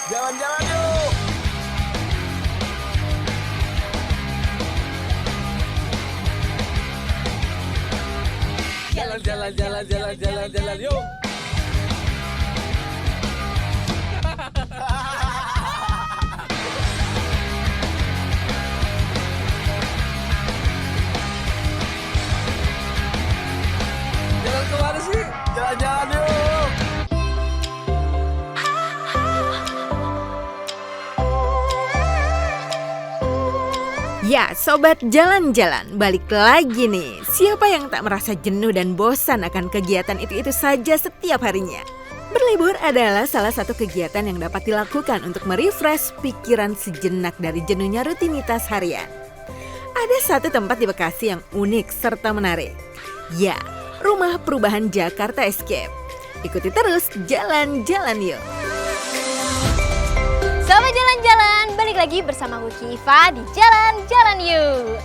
Jalan-jalan yuk. Jalan yuk. Jalan kemana sih? Jalan-jalan yuk. Ya, sobat jalan-jalan, balik lagi nih. Siapa yang tak merasa jenuh dan bosan akan kegiatan itu-itu saja setiap harinya? Berlibur adalah salah satu kegiatan yang dapat dilakukan untuk merefresh pikiran sejenak dari jenuhnya rutinitas harian. Ada satu tempat di Bekasi yang unik serta menarik. Ya, Rumah Perubahan Jakarta Escape. Ikuti terus jalan-jalan yuk. Sobat jalan-jalan, balik lagi bersama aku Kiva di Jalan-Jalan Yuk.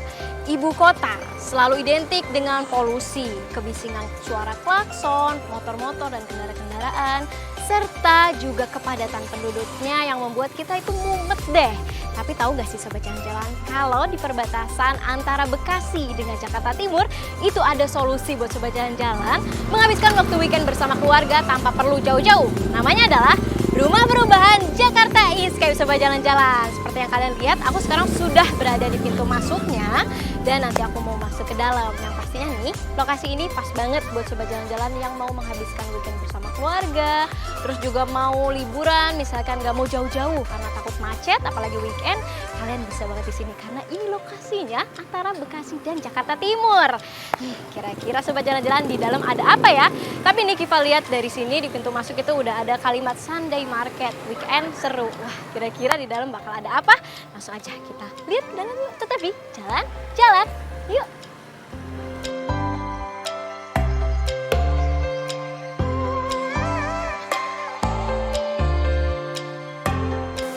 Ibu kota selalu identik dengan polusi, kebisingan suara klakson, motor-motor dan kendaraan-kendaraan, serta juga kepadatan penduduknya yang membuat kita itu mumet deh. Tapi tahu gak sih sobat jalan-jalan, kalau di perbatasan antara Bekasi dengan Jakarta Timur itu ada solusi buat sobat jalan-jalan menghabiskan waktu weekend bersama keluarga tanpa perlu jauh-jauh. Namanya adalah Rumah Perubahan Jakarta Escape sobat jalan-jalan. Seperti yang kalian lihat, aku sekarang sudah berada di pintu masuknya dan nanti aku mau masuk ke dalam. Yang pastinya nih, lokasi ini pas banget buat sobat jalan-jalan yang mau menghabiskan weekend bersama keluarga, terus juga mau liburan, misalkan nggak mau jauh-jauh karena takut macet, apalagi weekend, kalian bisa banget di sini karena ini lokasinya antara Bekasi dan Jakarta Timur. Nih, kira-kira sobat jalan-jalan di dalam ada apa ya? Tapi nih Kiva lihat dari sini di pintu masuk itu udah ada kalimat Sunday Market, weekend seru. Wah, kira-kira di dalam bakal ada apa? Langsung aja kita lihat ke dalam yuk. Tetapi jalan-jalan yuk.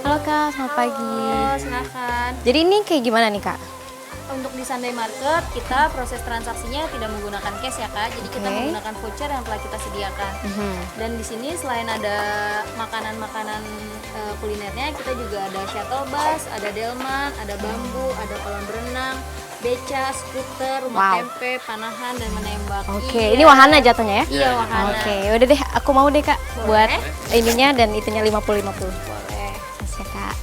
Halo Kak, selamat pagi. Halo, silakan. Jadi ini kayak gimana nih Kak? Untuk di Sunday Market, kita proses transaksinya tidak menggunakan cash ya Kak. Jadi kita Oke. menggunakan voucher yang telah kita sediakan. Dan di sini selain ada makanan-makanan kulinernya, kita juga ada shuttle bus, ada delman, ada bambu, ada kolam berenang, beca, skuter, rumah Wow. tempe, panahan, dan menembak. Oke, Iya. ini wahana jatuhnya ya? Iya, wahana. Oke, udah deh, aku mau deh Kak buat Boleh. ininya dan itunya 50-50. Boleh. Makasih ya Kak.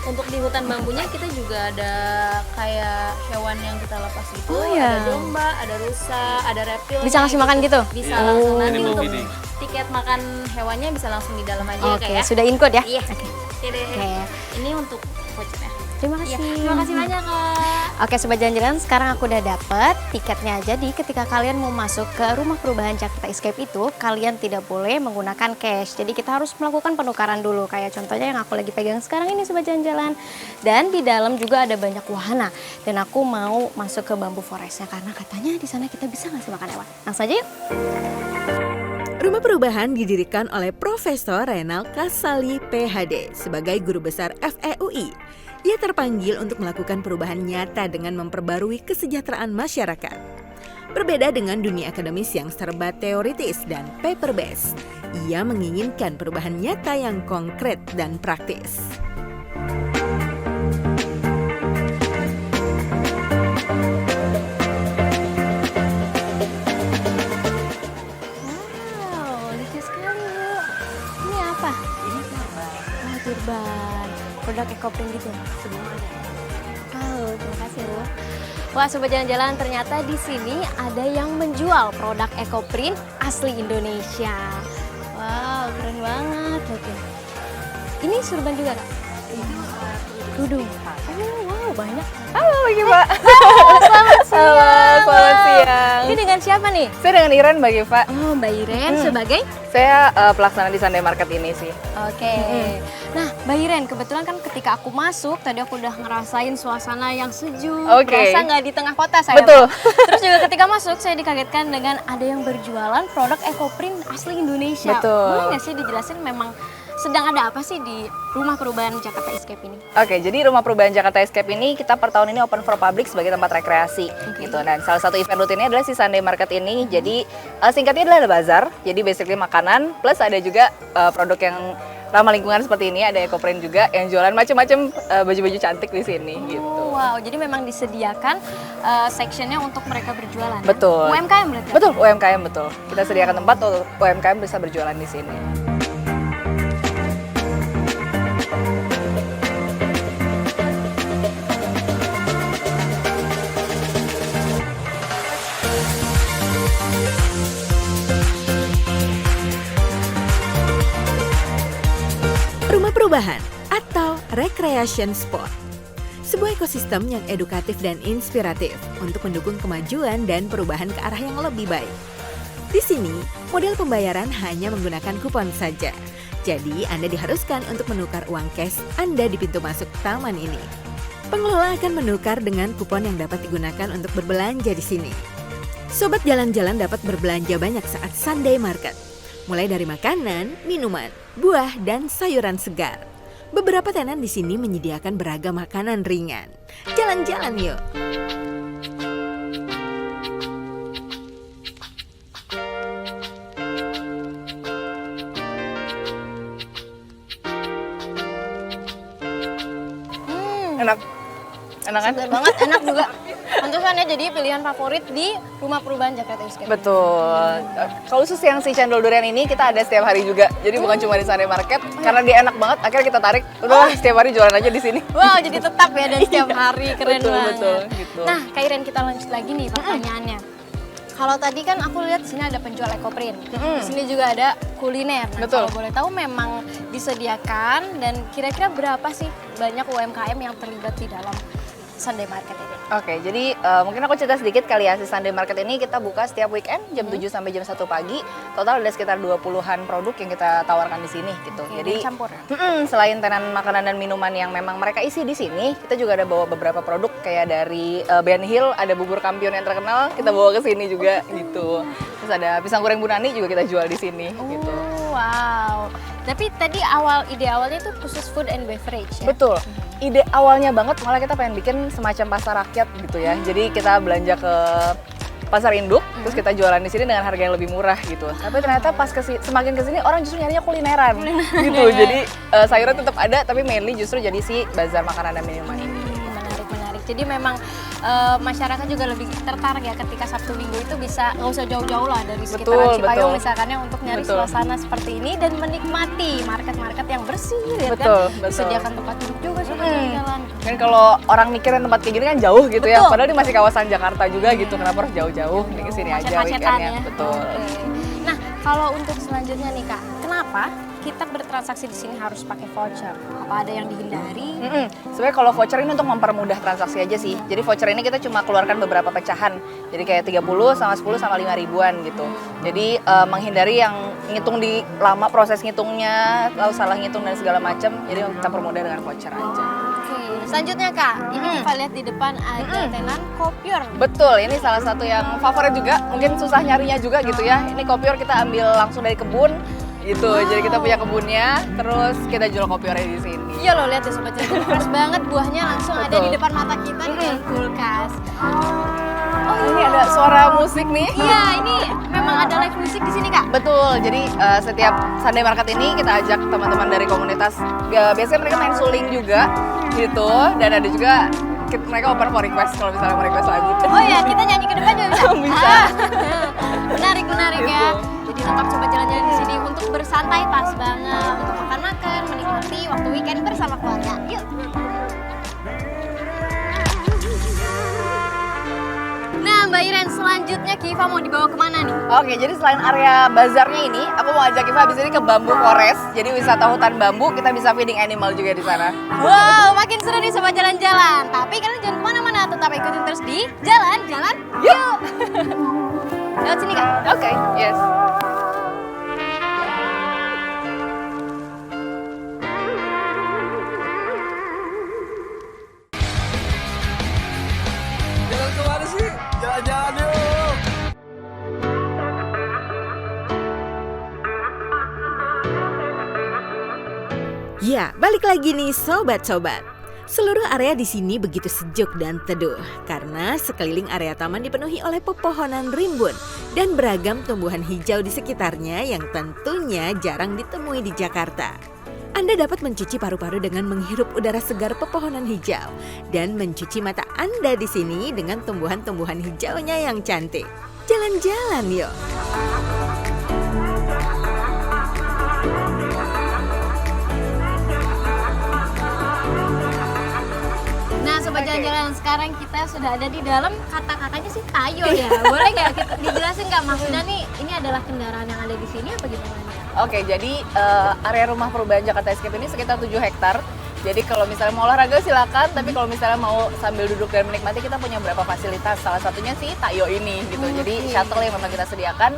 Untuk di hutan bambunya kita juga ada kayak hewan yang kita lepas gitu. Oh, ya. Ada domba, ada rusa, ada reptil. Bisa ngasih makan gitu? Bisa langsung. Nanti Animal untuk feeding. tiket makan hewannya bisa langsung di dalam aja Oke, kayak. sudah include ya? Iya. Oke. Oke deh. Oke. Ini untuk vouchernya. Terima Iya. kasih. Terima kasih banyak Kak. Oke sobat jalan-jalan, sekarang aku udah dapet tiketnya. Jadi ketika kalian mau masuk ke Rumah Perubahan Jakarta Escape itu, kalian tidak boleh menggunakan cash. Jadi kita harus melakukan penukaran dulu. Kayak contohnya yang aku lagi pegang sekarang ini sobat jalan-jalan. Dan di dalam juga ada banyak wahana. Dan aku mau masuk ke bambu forestnya karena katanya di sana kita bisa ngasih makan hewan. Langsung aja yuk. Rumah Perubahan didirikan oleh Profesor Renal Kasali PhD sebagai guru besar FEUI. Ia terpanggil untuk melakukan perubahan nyata dengan memperbarui kesejahteraan masyarakat. Berbeda dengan dunia akademis yang serba teoritis dan paper based, ia menginginkan perubahan nyata yang konkret dan praktis. Wow, lucu sekali yuk. Ini apa? Ini turban. Oh, turban. Produk ekoprint gitu. Semua ada. Oh, terima kasih loh. Wah, sobat jalan-jalan, ternyata di sini ada yang menjual produk ekoprint asli Indonesia. Wow, keren banget. Oke. Ini surban juga, Kak? Tudung. Oh, wow, banyak. Halo Mbak Giva. Selamat siang. Halo, selamat siang. Ini dengan siapa nih? Saya dengan Iren Mbak Giva. Oh, Mbak Iren sebagai? Saya pelaksana di Sunday Market ini sih. Oke. Nah, Mbak Iren, kebetulan kan ketika aku masuk, tadi aku udah ngerasain suasana yang sejuk. Oke. Berasa nggak di tengah kota saya. Betul. Mbak. Terus juga ketika masuk, saya dikagetkan dengan ada yang berjualan produk ekoprint asli Indonesia. Betul. Boleh nggak sih dijelasin memang sedang ada apa sih di Rumah Perubahan Jakarta Escape ini? Oke, jadi Rumah Perubahan Jakarta Escape ini kita per tahun ini open for public sebagai tempat rekreasi gitu. Dan salah satu event rutinnya adalah si Sunday Market ini. Jadi singkatnya adalah bazar. Jadi basically makanan plus ada juga produk yang ramah lingkungan seperti ini, ada EcoPrint juga yang jualan macam-macam baju-baju cantik di sini gitu. Wow, jadi memang disediakan sectionnya untuk mereka berjualan. Betul. UMKM berarti. Betul, UMKM betul. Kita sediakan tempat untuk UMKM bisa berjualan di sini. Rumah perubahan atau recreation spot. Sebuah ekosistem yang edukatif dan inspiratif untuk mendukung kemajuan dan perubahan ke arah yang lebih baik. Di sini, model pembayaran hanya menggunakan kupon saja. Jadi, Anda diharuskan untuk menukar uang cash Anda di pintu masuk taman ini. Pengelola akan menukar dengan kupon yang dapat digunakan untuk berbelanja di sini. Sobat jalan-jalan dapat berbelanja banyak saat Sunday Market. Mulai dari makanan, minuman, buah, dan sayuran segar. Beberapa tenan di sini menyediakan beragam makanan ringan. Jalan-jalan yuk. Enak. Enak kan? Segar banget, enak juga. Pantesan ya jadi pilihan favorit di rumah perubahan Jakarta Escape. Betul. Kalau khusus yang si cendol durian ini kita ada setiap hari juga. Jadi bukan cuma di Sunday Market, karena dia enak banget. Akhirnya kita tarik, udah setiap hari jualan aja di sini. Wow, jadi tetap ya dan setiap hari keren Betul, banget. betul, gitu. Nah, Kak Iren kita lanjut lagi nih pertanyaannya. Kalau tadi kan aku lihat di sini ada penjual EcoPrint. Di sini juga ada kuliner. Nah, Betul. kalau boleh tahu memang disediakan dan kira-kira berapa sih banyak UMKM yang terlibat di dalam Sunday Market ini? Oke, jadi mungkin aku cerita sedikit kali ya, si Sunday Market ini kita buka setiap weekend jam 7 sampai jam 1 pagi. Total ada sekitar 20-an produk yang kita tawarkan di sini gitu. Oke, Jadi dan campur ya? selain tenan makanan dan minuman yang memang mereka isi di sini, kita juga ada bawa beberapa produk kayak dari Ben Hill, ada bubur kampion yang terkenal, kita bawa ke sini juga gitu. Terus ada pisang goreng Bu Nani juga kita jual di sini gitu. Wow. Tapi tadi ide awalnya itu khusus food and beverage ya? Betul. Ide awalnya banget malah kita pengen bikin semacam pasar rakyat gitu ya. Jadi kita belanja ke pasar induk, terus kita jualan di sini dengan harga yang lebih murah gitu. Tapi ternyata pas semakin kesini orang justru nyarinya kulineran gitu. Jadi sayuran tetap ada, tapi mainly justru jadi si bazar makanan dan minuman ini. Menarik. Jadi memang masyarakat juga lebih tertarik ya ketika Sabtu Minggu itu bisa nggak usah jauh-jauh lah dari sekitaran Cipayung misalkannya untuk nyari suasana seperti ini dan menikmati market-market yang bersih ya Betul, kan. betul. Disediakan tempat duduk juga sama jalan-jalan. Kan kalau orang mikirin tempat kayak gini kan jauh gitu ya, Betul. padahal di masih kawasan Jakarta juga gitu. Kenapa harus jauh-jauh? Di sini aja Macet-macetan weekendnya. ya. Betul. Oke. Nah, kalau untuk selanjutnya nih Kak, kenapa kita bertransaksi di sini harus pakai voucher? Apa ada yang dihindari? Sebenarnya kalau voucher ini untuk mempermudah transaksi aja sih. Jadi voucher ini kita cuma keluarkan beberapa pecahan. Jadi kayak 30 sama 10 sama 5 ribuan gitu. Jadi menghindari yang ngitung di lama proses ngitungnya, lalu salah ngitung dan segala macam. Jadi kita permudah dengan voucher aja. Oke, selanjutnya Kak, ini kita lihat di depan ada tenan kopior. Betul, ini salah satu yang favorit juga. Mungkin susah nyarinya juga gitu ya. Ini kopior kita ambil langsung dari kebun gitu. Jadi kita punya kebunnya, terus kita jual kopiornya di sini. Iya loh, lihat ya Sobat Jalan, fresh banget buahnya langsung ada Betul. di depan mata kita dengan kulkas. Oh, ini ada suara musik nih. Iya, ini memang ada live musik di sini Kak. Betul, jadi setiap Sunday Market ini kita ajak teman-teman dari komunitas. Biasanya mereka main suling juga gitu, dan ada juga mereka open for request kalau misalnya mau request lagu. Oh ya, kita nyanyi ke depan juga bisa? Bisa. Menarik ya. Gitu. Jadi lengkap Sobat Jalan-Jalan di sini untuk bersantai pas banget, untuk makan-makan, menikmati waktu weekend bersama keluarga. Yuk. Nah Mbak Iren, selanjutnya Kiva mau dibawa kemana nih? Oke, jadi selain area bazarnya ini, aku mau ajak Iva habis ini ke Bambu Forest. Jadi wisata hutan bambu, kita bisa feeding animal juga di sana. Wow, makin seru nih Sobat Jalan-Jalan. Tapi kalian jangan kemana-mana, tetap ikutin terus di Jalan-Jalan Yuk. Lewat sini Kak. Oke, yes. Jalan kemana sih? Jalan-jalan yuk. Ya, balik lagi nih sobat-sobat. Seluruh area di sini begitu sejuk dan teduh karena sekeliling area taman dipenuhi oleh pepohonan rimbun dan beragam tumbuhan hijau di sekitarnya yang tentunya jarang ditemui di Jakarta. Anda dapat mencuci paru-paru dengan menghirup udara segar pepohonan hijau dan mencuci mata Anda di sini dengan tumbuhan-tumbuhan hijaunya yang cantik. Jalan-jalan yuk. Nah, sobat jalan-jalan, sekarang kita sudah ada di dalam, kata-katanya sih tayo ya. Boleh nggak kita dijelasin nggak maksudnya nih, ini adalah kendaraan yang ada di sini apa gimana nih? Oke, jadi area rumah perubahan Jakarta Escape ini sekitar 7 hektar. Jadi kalau misalnya mau olahraga silakan, tapi kalau misalnya mau sambil duduk dan menikmati, kita punya beberapa fasilitas. Salah satunya sih Tayo ini gitu. Jadi shuttle yang memang kita sediakan,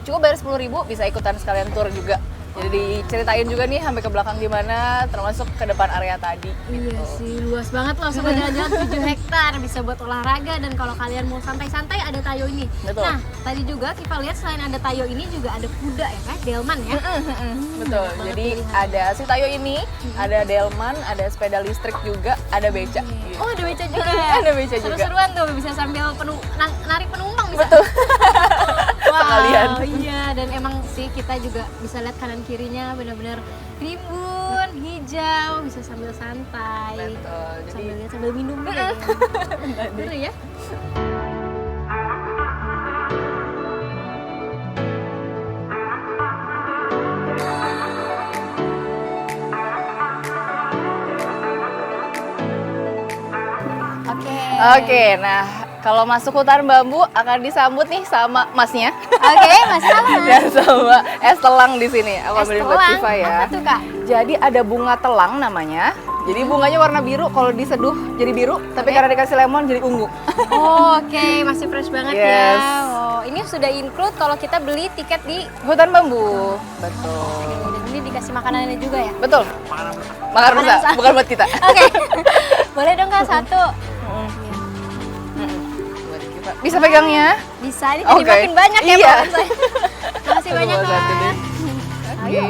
cukup bayar 10.000 bisa ikutan sekalian tour juga. Jadi diceritain juga nih sampai ke belakang gimana, termasuk ke depan area tadi. Iya sih, luas banget loh sobat jalan-jalan, 7 hektar bisa buat olahraga, dan kalau kalian mau santai-santai ada Tayo ini. Betul. Nah, tadi juga kita lihat selain ada Tayo ini juga ada kuda ya kan, delman ya. Betul. Jadi ada si Tayo ini, ada delman, ada sepeda listrik juga, ada beca. Gitu. Oh, ada beca juga. Ada beca juga. Seru-seruan tuh, bisa sambil narik penumpang bisa. Betul. Wow, Sekalian. iya, dan emang sih kita juga bisa lihat kanan kirinya benar-benar rimbun, hijau, bisa sambil santai. Betul. Jadi Sambil lihat, sambil minum gitu. Seru ya. Oke, nah kalau masuk hutan bambu akan disambut nih sama masnya Oke, Mas Salman. dan sama es telang di sini. Aku Es ambilin buat telang? Kiva ya. Apa tuh, Kak? Jadi ada bunga telang namanya. Jadi bunganya warna biru, kalau diseduh jadi biru, tapi karena dikasih lemon jadi ungu. Oh, oke, masih fresh banget Yes. ya. Oh, ini sudah include kalau kita beli tiket di Hutan bambu. Betul. dan ini dikasih makanannya juga ya. Betul. Makan rusa, rusa. bukan buat kita. Oke. Boleh dong Kak satu? Buat Kiva. Bisa pegangnya? Bisa, ini jadi Oke. makin banyak ya Iya. Pak. Makasih banyak Coba satu deh. Kak. Oke.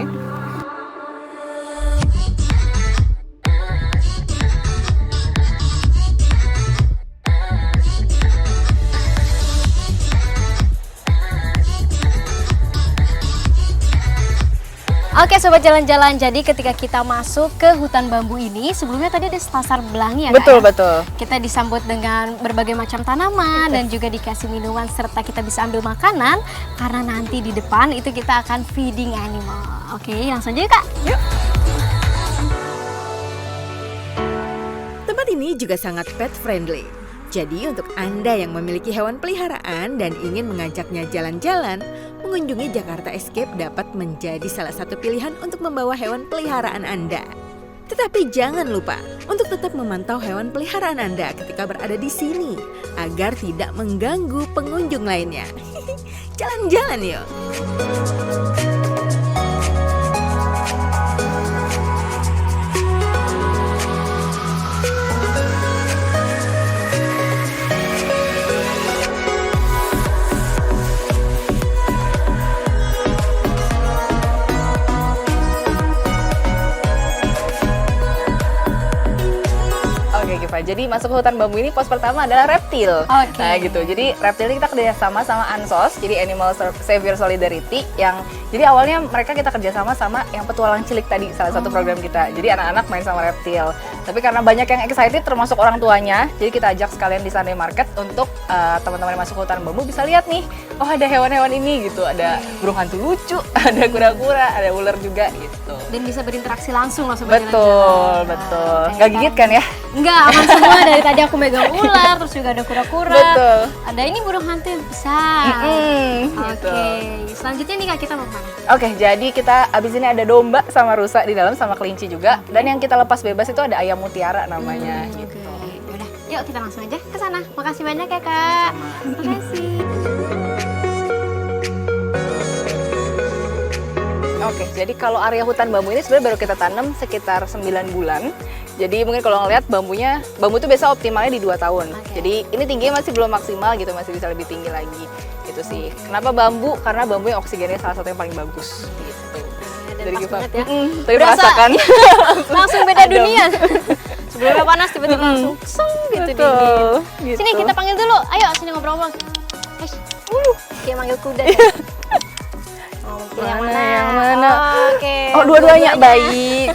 Oke sobat jalan-jalan, jadi ketika kita masuk ke hutan bambu ini, sebelumnya tadi ada selasar belangi ya Kak, Betul, ya? betul. Kita disambut dengan berbagai macam tanaman dan juga dikasih minuman serta kita bisa ambil makanan karena nanti di depan itu kita akan feeding animal. Oke, langsung aja Kak. Yuk. Tempat ini juga sangat pet friendly. Jadi untuk Anda yang memiliki hewan peliharaan dan ingin mengajaknya jalan-jalan, mengunjungi Jakarta Escape dapat menjadi salah satu pilihan untuk membawa hewan peliharaan Anda. Tetapi jangan lupa untuk tetap memantau hewan peliharaan Anda ketika berada di sini agar tidak mengganggu pengunjung lainnya. Jalan-jalan yuk. Oke Kiva, jadi masuk ke hutan bambu ini pos pertama adalah reptil. Oke. Nah gitu, jadi reptil ini kita kerjasama sama ANSOS, jadi Animal Savior Solidarity, yang jadi awalnya mereka kita kerjasama sama yang petualang cilik tadi, salah satu program kita. Jadi anak-anak main sama reptil. Tapi karena banyak yang excited termasuk orang tuanya, jadi kita ajak sekalian di Sunday Market untuk teman-teman yang masuk ke hutan bambu bisa lihat nih, oh ada hewan-hewan ini gitu, ada burung hantu lucu, ada kura-kura, ada ular juga gitu. Dan bisa berinteraksi langsung loh sobat Betul, jalan-jalan. betul. Wow, Nggak gigit kan ya? Enggak, aman semua. Dari tadi aku megang ular, terus juga ada kura-kura. Betul. Ada ini burung hantu yang besar. Oke, gitu. selanjutnya nih Kak, kita mau kemana? Oke, jadi kita abis ini ada domba sama rusa di dalam sama kelinci juga. Dan yang kita lepas bebas itu ada ayam mutiara namanya. Gitu. Oke, yaudah. Yuk kita langsung aja ke sana. Makasih banyak ya Kak. Makasih. Oke, jadi kalau area hutan bambu ini sebenarnya baru kita tanam sekitar 9 bulan. Jadi mungkin kalau ngelihat bambu itu biasa optimalnya di 2 tahun. Oke. Jadi ini tingginya masih belum maksimal gitu, masih bisa lebih tinggi lagi. Gitu sih. Kenapa bambu? Karena bambu yang oksigennya salah satu yang paling bagus. Gitu. Dan Dari pas Giva. banget ya. Tapi Berasa. merasakan. Langsung beda Adem. dunia. Sebelumnya panas tiba-tiba langsung seng gitu Betul, dingin. gitu. Sini kita panggil dulu. Ayo sini ngobrol-ngobrol. Kayak manggil kuda deh. Oh, pilih Mana yang mana? Oke. Oh, dua-duanya baik.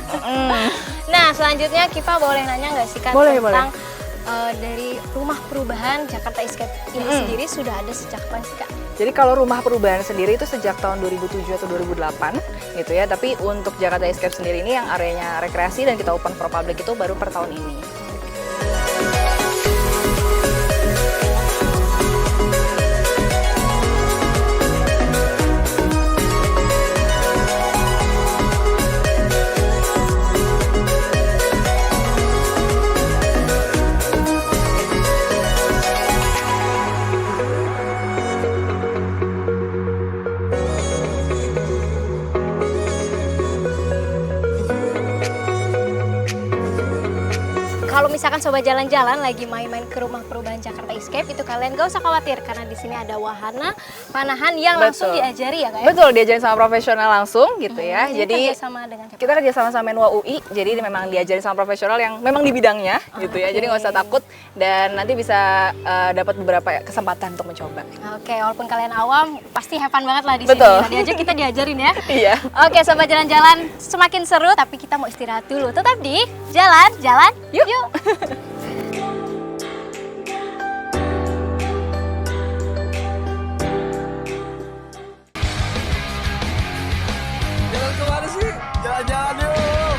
Nah, selanjutnya Kiva boleh nanya nggak sih Kak Boleh, tentang dari rumah perubahan Jakarta Escape ini sendiri sudah ada sejak kapan sih Kak? Jadi kalau rumah perubahan sendiri itu sejak tahun 2007 atau 2008 gitu ya. Tapi untuk Jakarta Escape sendiri ini yang areanya rekreasi dan kita open for public itu baru per tahun ini. Kalau misalkan sobat jalan-jalan lagi main-main ke rumah perubahan Jakarta Escape itu kalian gak usah khawatir karena di sini ada wahana panahan yang langsung diajari ya Kak ya? Betul, diajarin sama profesional langsung gitu ya. Ini Jadi kerjasama dengan siapa? kita kerja sama Menwa UI, jadi memang diajarin sama profesional yang memang di bidangnya gitu ya. Jadi nggak usah takut dan nanti bisa dapat beberapa kesempatan untuk mencoba. Oke, walaupun kalian awam pasti have fun banget lah di Betul. sini. Tadi aja kita diajarin ya. Iya. Oke, sobat jalan-jalan semakin seru tapi kita mau istirahat dulu. Tetap di jalan-jalan yuk. Jalan kemana sih? Jalan-jalan yuk.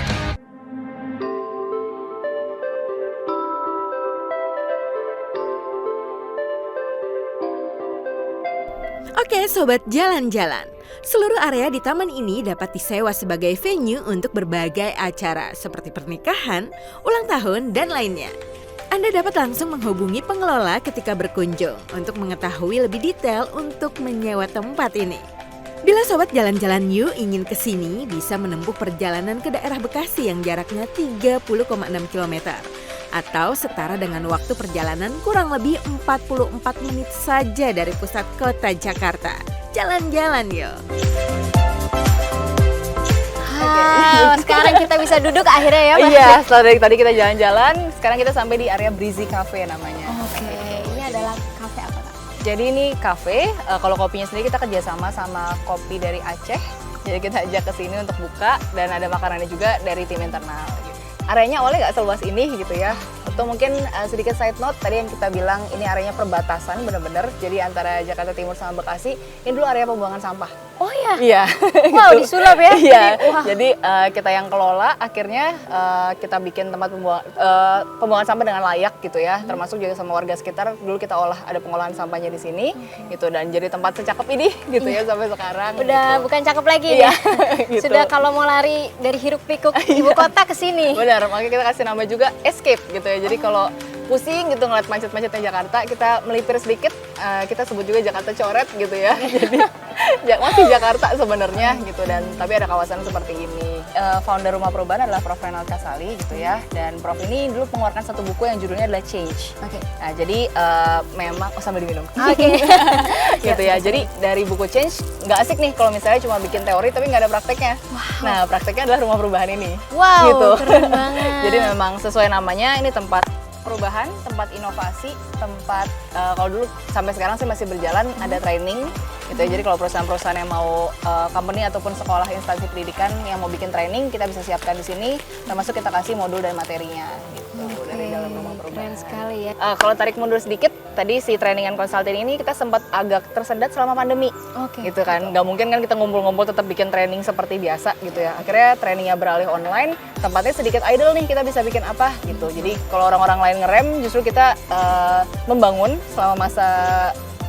Oke, sobat jalan-jalan. Seluruh area di taman ini dapat disewa sebagai venue untuk berbagai acara seperti pernikahan, ulang tahun, dan lainnya. Anda dapat langsung menghubungi pengelola ketika berkunjung untuk mengetahui lebih detail untuk menyewa tempat ini. Bila sobat jalan-jalan You ingin ke sini, bisa menempuh perjalanan ke daerah Bekasi yang jaraknya 30,6 km atau setara dengan waktu perjalanan kurang lebih 44 menit saja dari pusat kota Jakarta. Jalan-jalan yuk. Sekarang kita bisa duduk akhirnya ya Mbak? Iya, setelah dari tadi kita jalan-jalan, sekarang kita sampai di area Breezy Cafe namanya. Oke, ini adalah kafe apa Kak? Jadi ini kafe, kalau kopinya sendiri kita kerjasama sama kopi dari Aceh. Jadi kita ajak ke sini untuk buka dan ada makanannya juga dari tim internal. Gitu. Areanya awalnya nggak seluas ini gitu ya. Atau mungkin sedikit side note, tadi yang kita bilang ini areanya perbatasan bener-bener. Jadi antara Jakarta Timur sama Bekasi, ini dulu area pembuangan sampah. Oh iya? Iya. Wow, gitu. disulap ya? Iya. Wah. Jadi kita yang kelola, akhirnya kita bikin tempat pembuangan sampah dengan layak gitu ya. Termasuk juga sama warga sekitar. Dulu kita olah ada pengolahan sampahnya di sini, gitu. Dan jadi tempat secakep ini, gitu ya sampai sekarang. Udah gitu. bukan cakep lagi Iya, ya? gitu. Sudah kalau mau lari dari hiruk pikuk ibu kota ke sini. Benar, makanya kita kasih nama juga escape gitu ya. Jadi kalau pusing gitu ngeliat macet-macetnya Jakarta, kita melipir sedikit, kita sebut juga Jakarta coret gitu ya. Jadi masih Jakarta sebenarnya gitu, dan tapi ada kawasan seperti ini. Founder Rumah Perubahan adalah Prof. Renald Kasali gitu ya, dan Prof ini dulu mengeluarkan satu buku yang judulnya adalah Change. Oke. Nah, jadi memang sambil diminum. Oke. Gitu ya. Jadi dari buku Change nggak asik nih kalau misalnya cuma bikin teori tapi nggak ada prakteknya. Nah, prakteknya adalah Rumah Perubahan ini. Wow, Gitu. keren banget. Jadi memang sesuai namanya, ini tempat perubahan, tempat inovasi, tempat kalau dulu sampai sekarang sih masih berjalan, ada training gitu ya. Jadi kalau perusahaan-perusahaan yang mau company ataupun sekolah instansi pendidikan yang mau bikin training, kita bisa siapkan di sini, termasuk kita kasih modul dan materinya gitu dari dalam Rumah Perubahan. Keren sekali ya. Kalau tarik mundur sedikit, tadi si training and consulting ini kita sempat agak tersendat selama pandemi. Oke. Gitu kan, nggak mungkin kan kita ngumpul-ngumpul tetap bikin training seperti biasa gitu ya. Akhirnya trainingnya beralih online, tempatnya sedikit idle nih, kita bisa bikin apa gitu. Jadi kalau orang-orang lain ngerem, justru kita membangun selama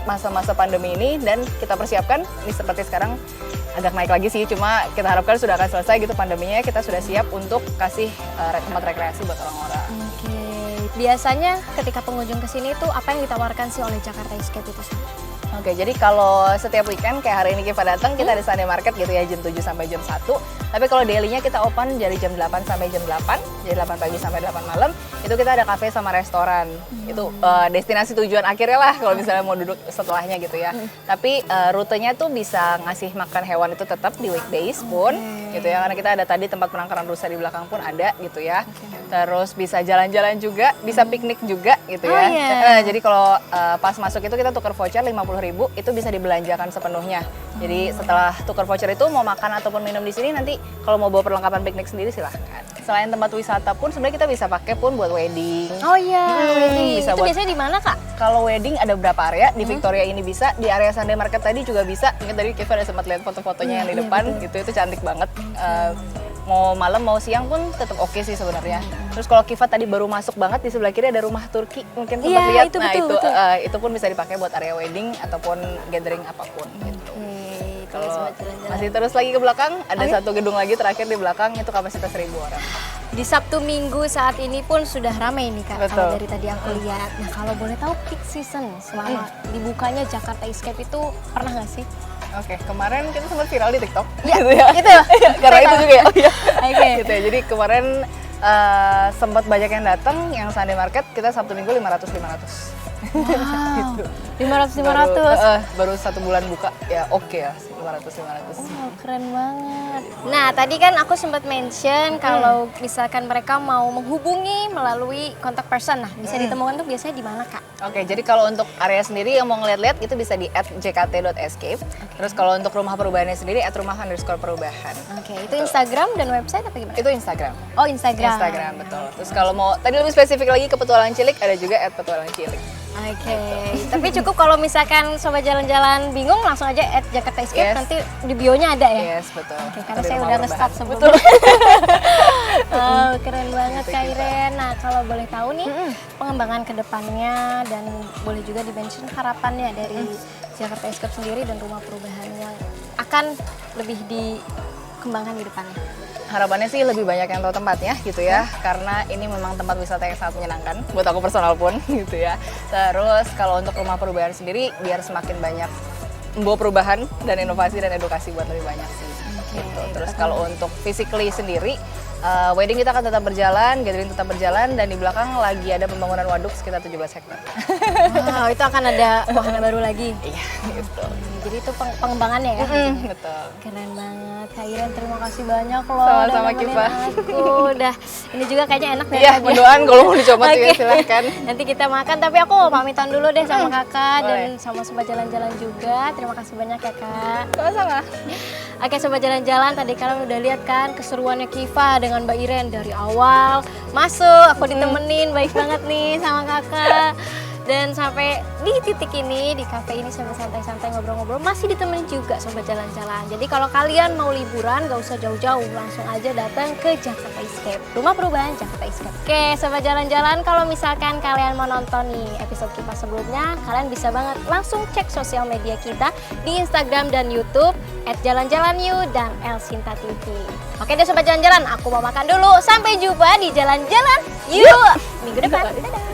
masa-masa pandemi ini, dan kita persiapkan ini seperti sekarang agak naik lagi sih, cuma kita harapkan sudah akan selesai gitu pandeminya, kita sudah siap untuk kasih tempat rekreasi buat orang-orang. Oke. Biasanya ketika pengunjung ke sini tuh apa yang ditawarkan sih oleh Jakarta Escape itu sendiri? Oke, jadi kalau setiap weekend kayak hari ini Kiva datang, kita ada Sunday Market gitu ya, jam 7 sampai jam 1. Tapi kalau daily-nya kita open dari jam 8 sampai jam 8, jadi 8 pagi sampai 8 malam. Itu kita ada kafe sama restoran. Itu destinasi tujuan akhirnya lah kalau misalnya mau duduk setelahnya gitu ya. Tapi rutenya tuh bisa ngasih makan hewan itu tetap di weekdays pun gitu ya. Karena kita ada tadi tempat penangkaran rusa di belakang pun ada gitu ya. Terus bisa jalan-jalan juga, bisa piknik juga gitu ya. Oh, iya. Jadi kalau pas masuk itu kita tukar voucher 50.000, itu bisa dibelanjakan sepenuhnya. Jadi setelah tukar voucher itu mau makan ataupun minum di sini, nanti kalau mau bawa perlengkapan piknik sendiri silahkan. selain tempat wisata pun sebenarnya kita bisa pakai pun buat wedding. Oh iya, wedding. bisa Itu buat- biasanya di mana Kak? Kalau wedding ada beberapa area, di Victoria ini bisa, di area Sunday Market tadi juga bisa. Ingat tadi Kiva ada sempat lihat foto-fotonya yang di depan, gitu itu cantik banget. Mau malam mau siang pun tetap oke sih sebenarnya. Terus kalau Kiva tadi baru masuk banget di sebelah kiri ada rumah Turki, mungkin sempat Iya, lihat. itu Nah betul, betul. itu pun bisa dipakai buat area wedding ataupun gathering apapun. Gitu. Kalau Kalau sobat jalan-jalan. masih terus lagi ke belakang, ada satu gedung lagi terakhir di belakang itu kapasitas 1.000 orang. Di Sabtu Minggu saat ini pun sudah ramai nih Kak, kalau Betul. dari tadi aku lihat. Nah kalau boleh tahu peak season selama dibukanya Jakarta Escape itu pernah nggak sih? Oke, kemarin kita sempat viral di TikTok. Iya, gitu ya. itu ya? Karena itu juga ya. Oh iya. Oke. Gitu ya. Jadi kemarin sempat banyak yang datang, yang Sunday Market kita Sabtu Minggu 500-500. Wow, Gitu. 500-500. Baru 1 bulan buka ya oke ya 500-500. Oh, keren banget. Nah, tadi kan aku sempat mention kalau misalkan mereka mau menghubungi melalui kontak person. Nah, bisa ditemukan tuh biasanya di mana, Kak? Oke, jadi kalau untuk area sendiri yang mau ngeliat-liat itu bisa di @jkt.escape. Terus kalau untuk rumah perubahannya sendiri @rumah_perubahan. Oke, itu Instagram dan website apa gimana? Itu Instagram. Oh, Instagram. Instagram betul. Terus kalau mau tadi lebih spesifik lagi ke petualang cilik ada juga @petualang_cilik. Oke, tapi cukup kalau misalkan sobat jalan-jalan bingung langsung aja @Jakarta Escape, Yes. nanti di bionya ada ya. Yes, betul. Oke, karena Ada saya rumah udah perubahan. nge-stop sebelumnya. Betul. Oh, keren banget Gitu Kak kita. Iren. Nah, kalau boleh tahu nih pengembangan ke depannya dan boleh juga di-mention harapannya dari Jakarta Escape sendiri dan rumah perubahan yang akan lebih dikembangkan di depannya. Harapannya sih lebih banyak yang tahu tempatnya gitu ya, karena ini memang tempat wisata yang sangat menyenangkan buat aku personal pun gitu ya. Terus kalau untuk rumah perubahan sendiri biar semakin banyak membawa perubahan dan inovasi dan edukasi buat lebih banyak sih. Gitu. Terus kalau untuk physically sendiri, wedding kita akan tetap berjalan, gathering tetap berjalan, dan di belakang lagi ada pembangunan waduk sekitar 17 hektar. Wow, itu akan ada wahana baru lagi. Iya, gitu. Jadi itu pengembangannya ya. Betul. Keren banget Kak Iren, terima kasih banyak loh Sama-sama, udah nemenin Kiva. aku. Udah ini juga kayaknya enak deh Iya, tadi. mendoan kalau mau dicoba tuh ya Oke. silahkan. Nanti kita makan, tapi aku mau pamitan dulu deh sama kakak dan boleh. sama sobat jalan-jalan juga. Terima kasih banyak ya Kak. Sama-sama. Oke sobat jalan-jalan, tadi kalian udah lihat kan keseruannya Kiva dengan Mbak Iren dari awal masuk, aku ditemenin baik banget nih sama kakak. Dan sampai di titik ini, di kafe ini sampai santai-santai ngobrol-ngobrol masih ditemenin juga sobat jalan-jalan. Jadi kalau kalian mau liburan gak usah jauh-jauh, langsung aja datang ke Jakarta Escape, rumah perubahan Jakarta Escape. Oke sobat jalan-jalan, kalau misalkan kalian mau nonton nih episode kita sebelumnya, kalian bisa banget langsung cek sosial media kita di Instagram dan YouTube @jalan-jalan_you dan Elsinta TV. Oke deh sobat jalan-jalan, aku mau makan dulu. Sampai jumpa di jalan-jalan yuk minggu depan. Dadah.